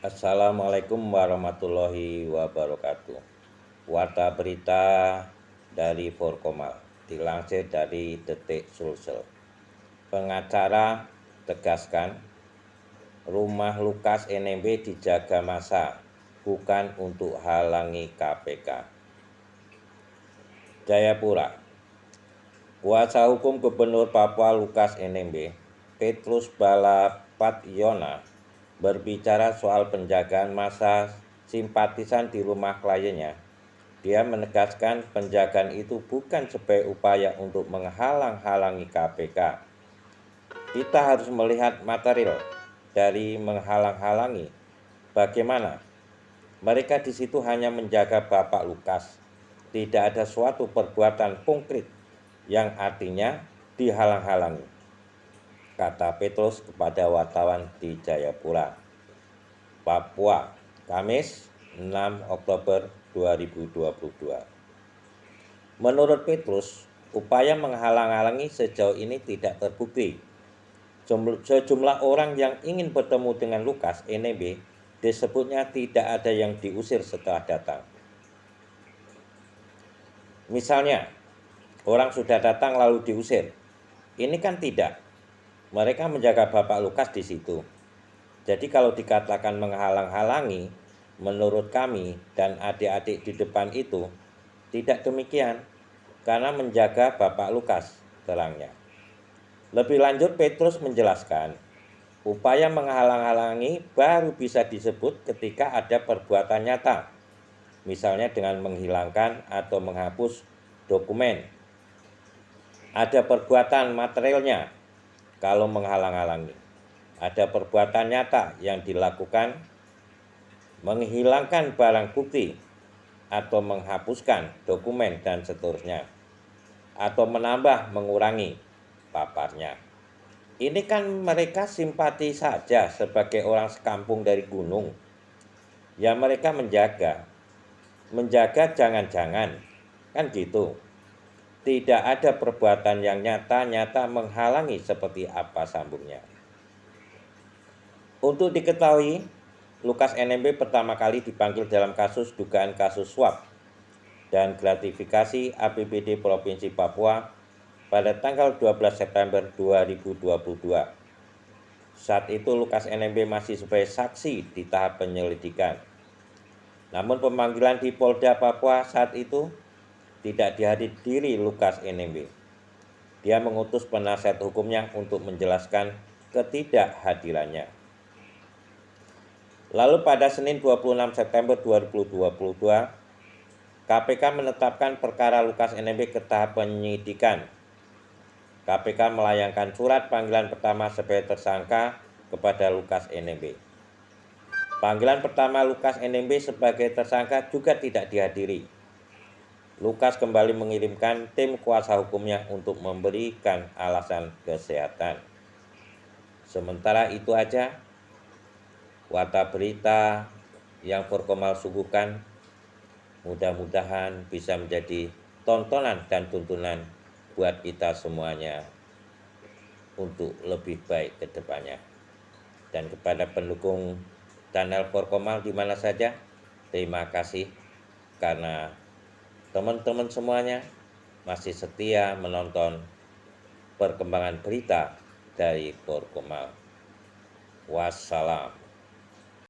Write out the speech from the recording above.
Assalamualaikum warahmatullahi wabarakatuh. Warta berita dari Forkomal, dilansir dari Detik Sulsel. Pengacara tegaskan, rumah Lukas NMB dijaga massa, bukan untuk halangi KPK. Jayapura. Kuasa hukum Gubernur Papua Lukas NMB, Petrus Balapationa, berbicara soal penjagaan massa simpatisan di rumah kliennya. Dia menegaskan penjagaan itu bukan sebagai upaya untuk menghalang-halangi KPK. Kita harus melihat material dari menghalang-halangi. Bagaimana? Mereka di situ hanya menjaga Bapak Lukas. Tidak ada suatu perbuatan konkret yang artinya dihalang-halangi, kata Petrus kepada wartawan di Jayapura, Papua, Kamis 6 Oktober 2022. Menurut Petrus, upaya menghalang-halangi sejauh ini tidak terbukti. Sejumlah orang yang ingin bertemu dengan Lukas NMB disebutnya tidak ada yang diusir setelah datang. Misalnya, orang sudah datang lalu diusir. Ini kan tidak. Mereka menjaga Bapak Lukas di situ. Jadi kalau dikatakan menghalang-halangi, menurut kami dan adik-adik di depan itu, tidak demikian. Karena menjaga Bapak Lukas, terangnya. Lebih lanjut, Petrus menjelaskan, upaya menghalang-halangi baru bisa disebut ketika ada perbuatan nyata. Misalnya dengan menghilangkan atau menghapus dokumen. Ada perbuatan materialnya kalau menghalang-halangi. Ada perbuatan nyata yang dilakukan menghilangkan barang bukti atau menghapuskan dokumen dan seterusnya. Atau menambah, mengurangi, paparnya. Ini kan mereka simpati saja sebagai orang sekampung dari gunung. Ya mereka menjaga jangan-jangan, kan gitu. Tidak ada perbuatan yang nyata-nyata menghalangi seperti apa sambungnya. Untuk diketahui, Lukas NMB pertama kali dipanggil dalam kasus dugaan kasus suap dan gratifikasi APBD Provinsi Papua pada tanggal 12 September 2022. Saat itu Lukas NMB masih sebagai saksi di tahap penyelidikan. Namun pemanggilan di Polda Papua saat itu tidak dihadiri Lukas NMB. Dia mengutus penasihat hukumnya untuk menjelaskan ketidakhadirannya. Lalu pada Senin 26 September 2022, KPK menetapkan perkara Lukas NMB ke tahap penyidikan. KPK melayangkan surat panggilan pertama sebagai tersangka kepada Lukas NMB. Panggilan pertama Lukas NMB sebagai tersangka juga tidak dihadiri. Lukas kembali mengirimkan tim kuasa hukumnya untuk memberikan alasan kesehatan. Sementara itu aja, warta berita yang Forkomal suguhkan mudah-mudahan bisa menjadi tontonan dan tuntunan buat kita semuanya untuk lebih baik ke depannya. Dan kepada pendukung channel Forkomal di mana saja, terima kasih karena teman-teman semuanya masih setia menonton perkembangan berita dari Forkomal. Wassalam.